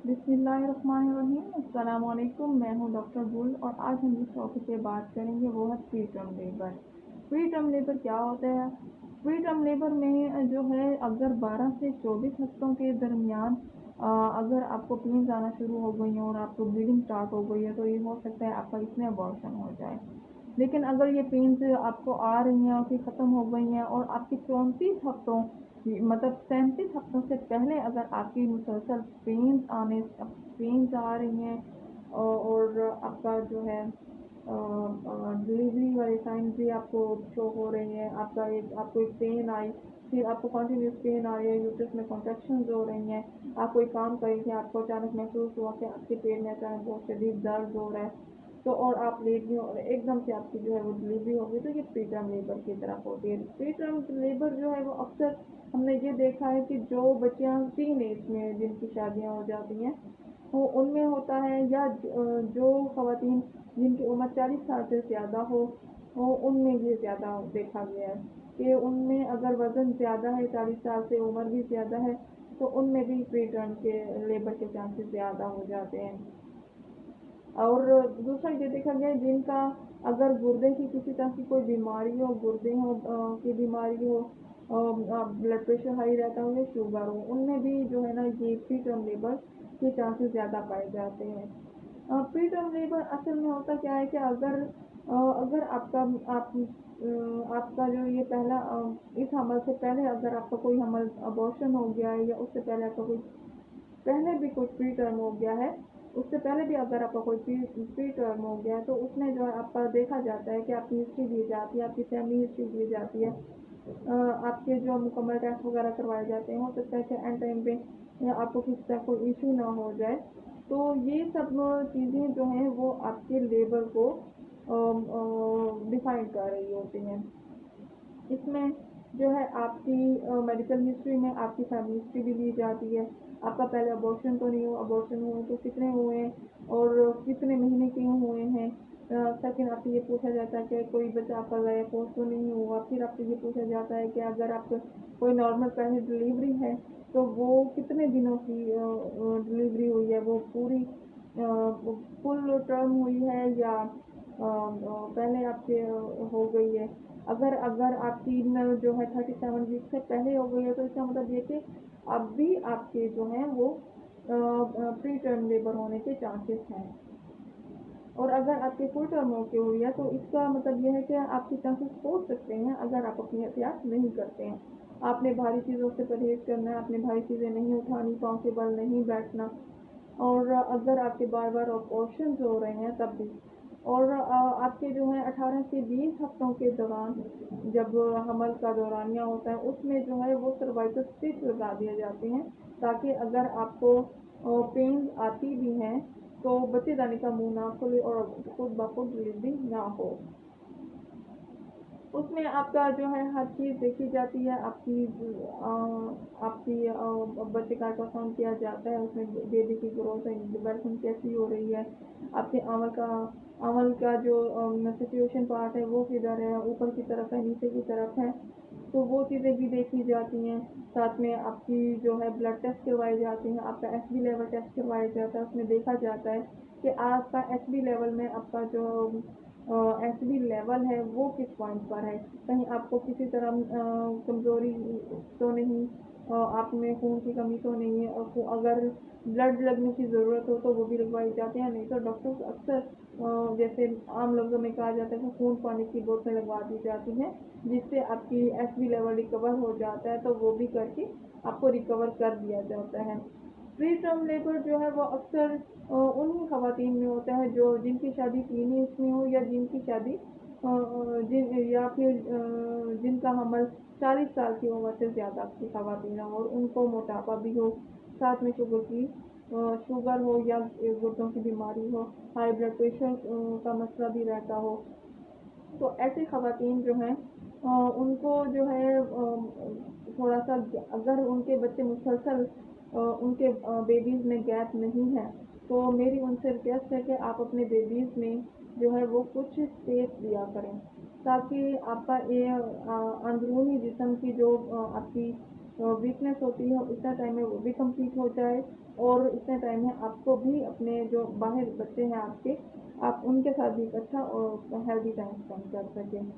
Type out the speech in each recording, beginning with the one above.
बिस्मिल्लाहिर्रहमानिर्रहीम। अस्सलाम वालेकुम। मैं हूं डॉक्टर गुल और आज हम जिस टॉपिक पे बात करेंगे वो है pre term labour. Pre term labour क्या होता है? प्री टर्म लेबर में जो है अगर 12 से 24 हफ्तों के दरमियान अगर आपको पेन्स आना शुरू हो गई हैं और आपको ब्लीडिंग स्टार्ट हो गई है तो ये हो सकता है आपका इसमें अबॉर्शन हो जाए। लेकिन अगर ये पेन्स आपको आ रही हैं और फिर ख़त्म हो गई हैं और आपकी 34 हफ्तों मतलब 37 हफ्तों से पहले अगर आपकी मुसलसल पेन्स आ रही हैं और आपका जो है डिलीवरी वाले साइंस भी आपको शो हो रही हैं, आपको एक पेन आई, फिर आपको कंटिन्यूस पेन आ रही है, यूट्रस में कॉन्ट्रैक्शंस हो रही हैं, आप कोई काम कर रही थी, आपको अचानक महसूस हुआ कि आपके पेट में अचानक बहुत शदीद दर्द हो रहा है, तो और आप लेट गई और एकदम से आपकी जो है वो डिलीवरी हो गई, तो ये प्री टर्म लेबर की तरफ होती है। प्री टर्म लेबर जो है वो अक्सर हमने ये देखा है कि जो बच्चियां टीन एज में जिनकी शादियां हो जाती हैं वो उनमें होता है, या जो खवातीन जिनकी उम्र 40 साल से ज़्यादा हो वो उनमें ये ज़्यादा देखा गया है कि उनमें अगर वज़न ज़्यादा है, 40 साल से उम्र भी ज़्यादा है, तो उनमें भी प्री टर्म के लेबर के चांसेस ज़्यादा हो जाते हैं। और दूसरा ये देखा गया है जिनका अगर गुर्दे की किसी तरह की कोई बीमारी हो, गुर्दे हो की बीमारी हो, ब्लड प्रेशर हाई रहता हो या शुगर हो, उनमें भी जो है ना ये प्री टर्म लेबर के चांसेस ज़्यादा पाए जाते हैं। प्री टर्म लेबर असल में होता क्या है कि अगर आपका जो ये पहला इस हमल से पहले अगर आपका कोई हमल अबॉर्शन हो गया है या उससे पहले आपका कोई पहले भी कोई प्री टर्म हो गया है, उससे पहले भी अगर आपका कोई प्री टर्म हो गया है तो उसमें जो है आपका देखा जाता है कि आपकी हिस्ट्री दी जाती है, आपकी फैमिली हिस्ट्री दी जाती है, आपके जो मुकम्मल टेस्ट वगैरह करवाए जाते हैं, हो सकता है कि एंड टाइम पे या आपको किसी तरह कोई इशू ना हो जाए। तो ये सब चीज़ें जो हैं वो आपके लेबर को डिफाइन कर रही होती हैं। इसमें जो है आपकी मेडिकल हिस्ट्री में आपकी फैमिली हिस्ट्री भी दी जाती है, आपका पहले अबॉर्शन तो नहीं हुआ, अबॉर्शन हुए तो कितने हुए हैं और कितने महीने क्यों हुए हैं। सेकंड आपसे ये पूछा जाता है कि कोई बच्चा आपका गया पोस्ट तो नहीं हुआ, फिर आपसे ये पूछा जाता है कि अगर आपको कोई नॉर्मल पहले डिलीवरी है तो वो कितने दिनों की डिलीवरी हुई है, वो पूरी फुल टर्म हुई है या पहले आपके हो गई है। अगर अगर आपकी जो है 37 वीक से पहले हो गई है तो इसका मतलब ये कि अब भी आपके जो हैं वो प्री टर्म लेबर होने के चांसेस हैं। और अगर आपके फुल टर्म होके हुई है तो इसका मतलब ये है कि आपके चांसेस हो सकते हैं अगर आप अपनी एहतियात नहीं करते हैं। आपने भारी चीज़ों से परहेज करना है, आपने भारी चीज़ें नहीं उठानी, पाँव के बल नहीं बैठना, और अगर आपके बार बार अबॉर्शंस हो रहे हैं तब भी, और आपके जो है 18 से 20 हफ्तों के दौरान जब हमल का दौरानिया होता है उसमें जो है वो सर्वाइकल स्टिच लगा दिए जाते हैं ताकि अगर आपको पेन आती भी हैं तो बच्चेदानी का मुंह ना खुले और खुद ब खुद डिलीवरी ना हो। उसमें आपका जो है हर चीज़ देखी जाती है, आपकी बच्चे का अल्ट्रासाउंड किया जाता है, उसमें बेबी की ग्रोथ है, डेवलपमेंट कैसी हो रही है, आपके आंवल का जो सिचुएशन पार्ट है वो किधर है, ऊपर की तरफ है, नीचे की तरफ है, तो वो चीज़ें भी देखी जाती हैं। साथ में आपकी जो है ब्लड टेस्ट करवाई जाती हैं, आपका एचबी लेवल टेस्ट करवाया जाता है, उसमें देखा जाता है कि आपका एचबी लेवल में आपका जो एचबी लेवल है वो किस पॉइंट पर है, कहीं आपको किसी तरह कमज़ोरी तो नहीं, आप में खून की कमी तो नहीं है, और अगर ब्लड लगने की ज़रूरत हो तो वो भी लगवाई जाती है, नहीं तो डॉक्टर्स अक्सर जैसे आम लफ्ज़ों में कहा जाता है कि खून पानी की बोतलें लगवा दी जाती हैं जिससे आपकी एचबी लेवल रिकवर हो जाता है, तो वो भी करके आपको रिकवर कर दिया जाता है। प्री टर्म लेबर जो है वो अक्सर उन्हीं खवातीन में होता है जो जिनकी शादी टीन एज में हो या जिनकी शादी या फिर जिनका हमल 40 साल की उम्र से ज़्यादा की खवातीन हो और उनको मोटापा भी हो, साथ में शुगर हो या गुर्दों की बीमारी हो, हाई ब्लड प्रेशर का मसला भी रहता हो, तो ऐसी खवातीन जो हैं उनको जो है थोड़ा सा अगर उनके बच्चे मुसलसल उनके बेबीज़ में गैप नहीं है तो मेरी उनसे रिक्वेस्ट है कि आप अपने बेबीज़ में जो है वो कुछ स्पेस दिया करें ताकि आपका ये अंदरूनी जिस्म की जो आपकी वीकनेस होती है उतना टाइम में वो भी कंप्लीट हो जाए, और इतने टाइम में आपको भी अपने जो बाहर बच्चे हैं आपके, आप उनके साथ भी एक अच्छा और हेल्दी टाइम स्पेंड कर सकें।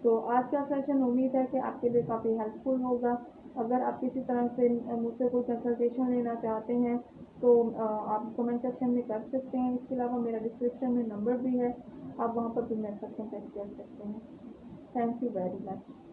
तो आज का सेशन उम्मीद है कि आपके लिए काफ़ी हेल्पफुल होगा। अगर आप किसी तरह से मुझसे कोई कंसल्टेशन लेना चाहते हैं तो आप कमेंट सेक्शन में कर सकते हैं। इसके अलावा मेरा डिस्क्रिप्शन में नंबर भी है, आप वहाँ पर भी मेरे साथ कॉन्टेक्ट कर सकते हैं। Thank you very much.